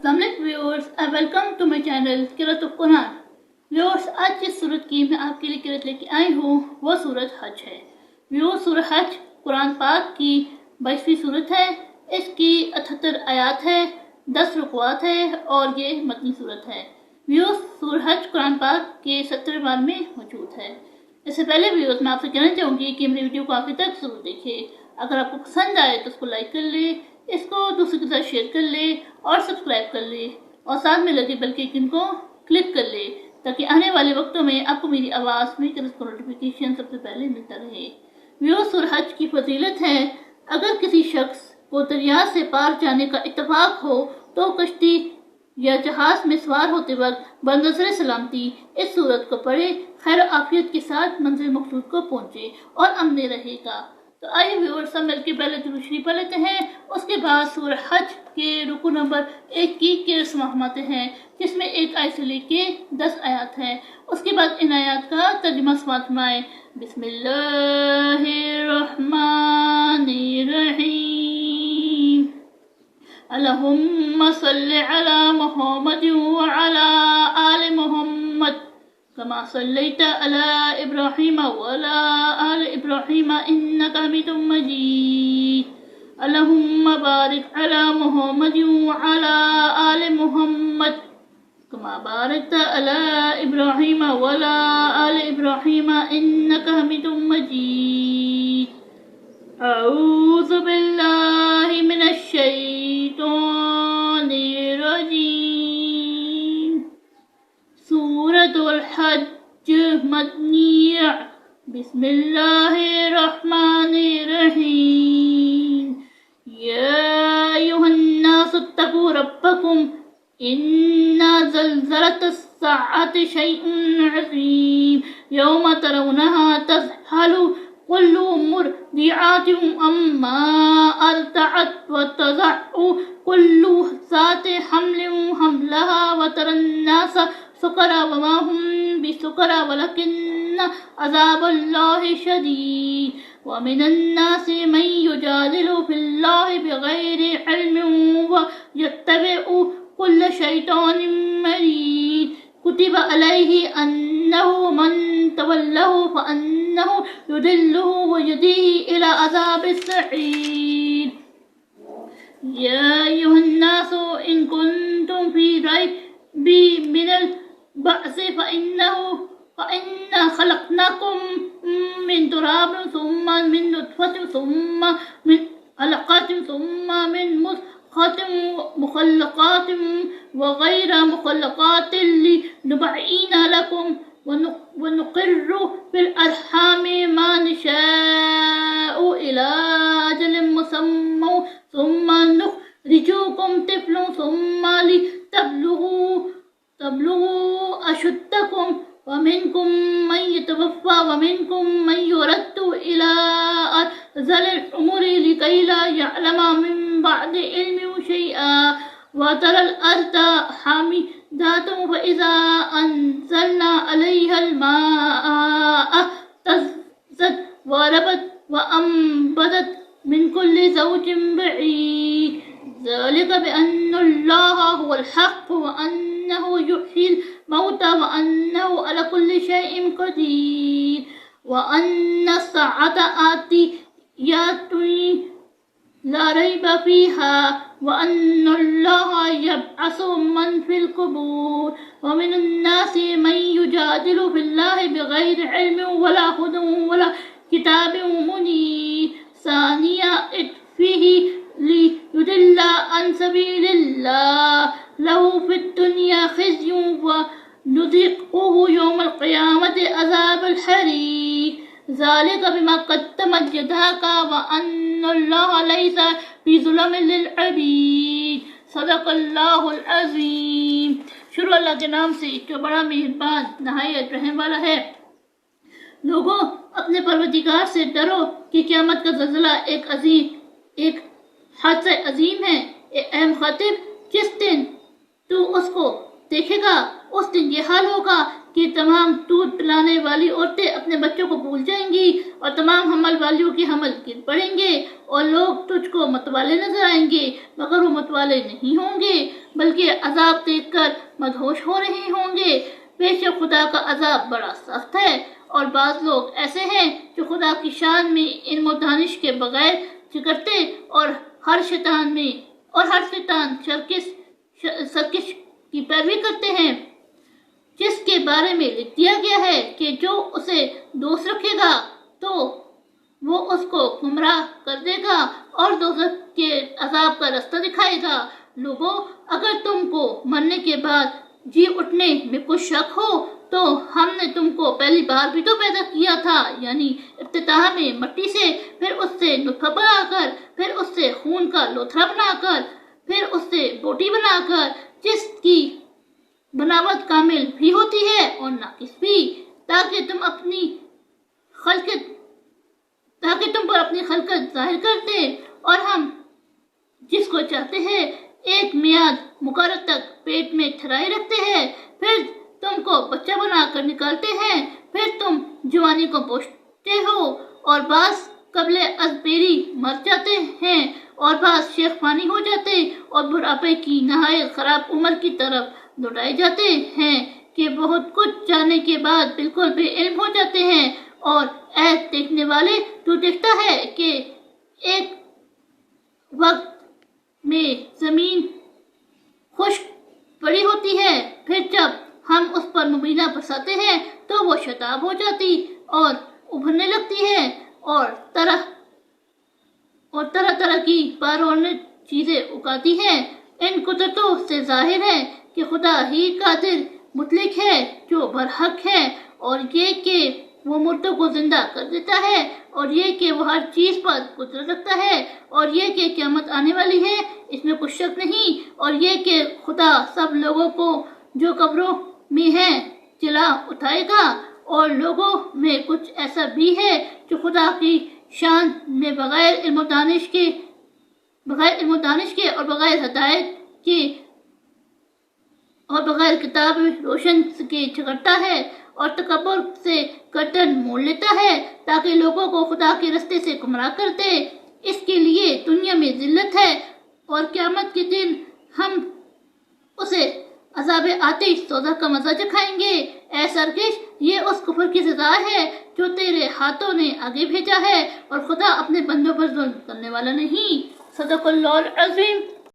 السلام علیکم viewers, welcome to my channel قرأت القرآن۔ ویورز، آج جس سورت کی میں آپ کے لیے قرأت لے کے آئی ہوں وہ سورت حج ہے۔ ویورز، سورت حج قرآن پاک کی 22ویں سورت ہے۔ اس کی 78 آیات ہے، 10 رکوعات ہے اور یہ مدنی سورت ہے۔ ویورز، سورت حج قرآن پاک کے 70 بار میں موجود ہے۔ اس سے پہلے ویورز میں آپ سے کہنا چاہوں گی کہ میری ویڈیو کو آخر تک ضرور دیکھیں۔ اگر آپ کو پسند آئے تو اس کو لائک کر لیں، اس کو دوسرے کے ساتھ شیئر کر لیں اور سبسکرائب کر لیں اور ساتھ میں لگے بیل کے آئیکن کو کلک کر لیں تاکہ آنے والے وقتوں میں آپ کو میری آواز میری طرف کو نوٹیفیکیشن سب سے پہلے ملتا رہے۔ ویورز، سورۃ حج کی فضیلت ہے، اگر کسی شخص کو دریا سے پار جانے کا اتفاق ہو تو کشتی یا جہاز میں سوار ہوتے وقت بنظر سلامتی اس سورت کو پڑھے، خیر و عافیت کے ساتھ منزل مقصود کو پہنچے اور امن رہے گا۔ تو آئیے ویورز، سب مل کے پہلے درود شریف پڑھ لیتے ہیں، اس کے بعد سورۃ حج کے رکوع نمبر 1 کی رسم فرماتے ہیں جس میں 1 آیت سے لے کے 10 آیات ہے۔ اس کے بعد ان آیات کا ترجمہ سماعت فرمائیں۔ بسم اللہ الرحمن الرحیم، اللہم صلی علی محمد وعلی آل محمد كما صليت على إبراهيم وعلى آل إبراهيم إنك حميد مجيد، اللهم بارك على محمد وعلى آل محمد كما باركت على إبراهيم وعلى آل إبراهيم إنك حميد مجيد۔ أعوذ بالله من الشيطان الرجيم۔ سورة الحج مدنية۔ بسم الله الرحمن الرحيم، يا أيها الناس اتقوا ربكم إن زلزلة الساعة شيء عظيم، يوم ترونها تذهل كل مرضعة عما أرضعت وتضع كل ذات حمل حملها وترى الناس سكارى وما هم بسكارى ولكن عذاب الله شديد، ومن الناس من يجادل في الله بغير علم ويتبع كل شيطان مريد، كتب عليه أنه من تولاه فأنه يضله ويهديه إلى عذاب السعير۔ يا أيها الناس إن كنتم في ريب من البعث فإنا خلقناكم من تراب ثم من نطفة ثم من علقة ثم من مضغة مخلقات وغير مخلقات لنبين لكم ونقر في الأرحام ما نشاء إلى أجل مسمى ثم نخرجكم طفلا ثم لتبلغوا أشدكم، ومنكم من يتوفى ومنكم من يرد إلى أرذل العمر لكي لا يعلم من بعد علم شيئا، وترى الأرض حامدة فإذا أنزلنا عليها الماء اهتزت وربت وأنبتت من كل زوج بعيد، ذلك بأن الله هو الحق وأنه يحيي الموتى وأنه على كل شيء قدير، وأن الساعة آتية لا ريب فيها، وأن الله يبعث من في القبور، ومن الناس من يجادل في الله بغير علم ولا هدى ولا كتاب منير، ثاني عطفه ليضل عن سبيل الله، له في الدنيا خزي ونذيقه يوم القيامة عذاب الحريق، ذلك بما قدمت يداك وأن الله ليس بظلام للعبيد۔ صدق اللہ العظیم۔ شروع اللہ کے نام سے جو بڑا مہربان نہایت رحم والا ہے۔ لوگوں، اپنے پروردگار سے ڈرو کہ قیامت کا زلزلہ ایک حادثہ عظیم ہے۔ اے مخاطب، جس دن تو اس کو دیکھے گا اس دن یہ حال ہوگا کہ تمام دودھ پلانے والی عورتیں اپنے بچوں کو بھول جائیں گی اور تمام حمل والیوں کے حمل گر پڑیں گے اور لوگ تجھ کو متوالے نظر آئیں گے مگر وہ متوالے نہیں ہوں گے بلکہ عذاب دیکھ کر مدہوش ہو رہے ہوں گے۔ بے شک خدا کا عذاب بڑا سخت ہے اور بعض لوگ ایسے ہیں جو خدا کی شان میں علم و دانش کے بغیر چکرتے اور ہر شیطان سرکش کی پیروی کرتے ہیں، جس کے بارے میں لکھ دیا گیا ہے کہ جو اسے دوست رکھے گا تو وہ اس کو گمراہ کر دے گا اور دوزخ کے عذاب کا راستہ دکھائے گا۔ لوگوں، اگر تم کو مرنے کے بعد جی اٹھنے میں کچھ شک ہو تو ہم نے تم کو پہلی بار بھی تو پیدا کیا تھا، یعنی ابتداء میں مٹی سے، پھر اس سے نطفہ بنا کر، پھر اس سے خون کا لوتھڑا بنا کر، پھر اس سے بوٹی بنا کر، جس کی بناوٹ کامل بھی ہوتی ہے اور ناقص بھی، تاکہ تم پر اپنی خلقت ظاہر کر دیں، اور ہم جس کو چاہتے ہیں ایک میعاد مقرر تک پیٹ میں ٹھہرائے رکھتے ہیں، پھر تم کو بچہ بنا کر نکالتے ہیں، پھر تم جوانی کو پہنچتے ہو اور بعض قبل از پیری مر جاتے ہیں اور بعض شیخ فانی ہو جاتے اور بڑھاپے کی نہایت خراب عمر کی طرف لوٹائے جاتے ہیں کہ بہت کچھ جاننے کے بعد بالکل بے علم ہو جاتے ہیں۔ اور اے دیکھنے والے، تو دیکھتا ہے کہ ایک وقت میں زمین خشک پڑی ہوتی ہے، پھر جب ہم اس پر مبینہ برساتے ہیں تو وہ شتاب ہو جاتی اور ابھرنے لگتی ہے اور طرح طرح کی پارورنے چیزیں اگاتی ہیں۔ ان قدرتوں سے ظاہر ہے کہ خدا ہی قادر مطلق ہے جو برحق ہے، اور یہ کہ وہ مردوں کو زندہ کر دیتا ہے، اور یہ کہ وہ ہر چیز پر قدرت رکھتا ہے، اور یہ کہ قیامت آنے والی ہے، اس میں کچھ شک نہیں، اور یہ کہ خدا سب لوگوں کو جو قبروں میں ہیں چلا اٹھائے گا، اور لوگوں میں کچھ ایسا بھی ہے جو خدا کی شان میں بغیر علم و دانش کے اور بغیر ہدایت کے اور بغیر کتاب روشن کے جھگڑتا ہے اور تکبر سے گردن موڑ لیتا ہے تاکہ لوگوں کو خدا کے رستے سے گمراہ کر دے۔ اس کے لیے دنیا میں ذلت ہے اور قیامت کے دن ہم اسے عذاب آتش دوزخ کا مزہ چکھائیں گے۔ اے سرکش، یہ اس کفر کی سزا ہے جو تیرے ہاتھوں نے آگے بھیجا ہے، اور خدا اپنے بندوں پر ظلم کرنے والا نہیں۔ صدق اللہ العظیم۔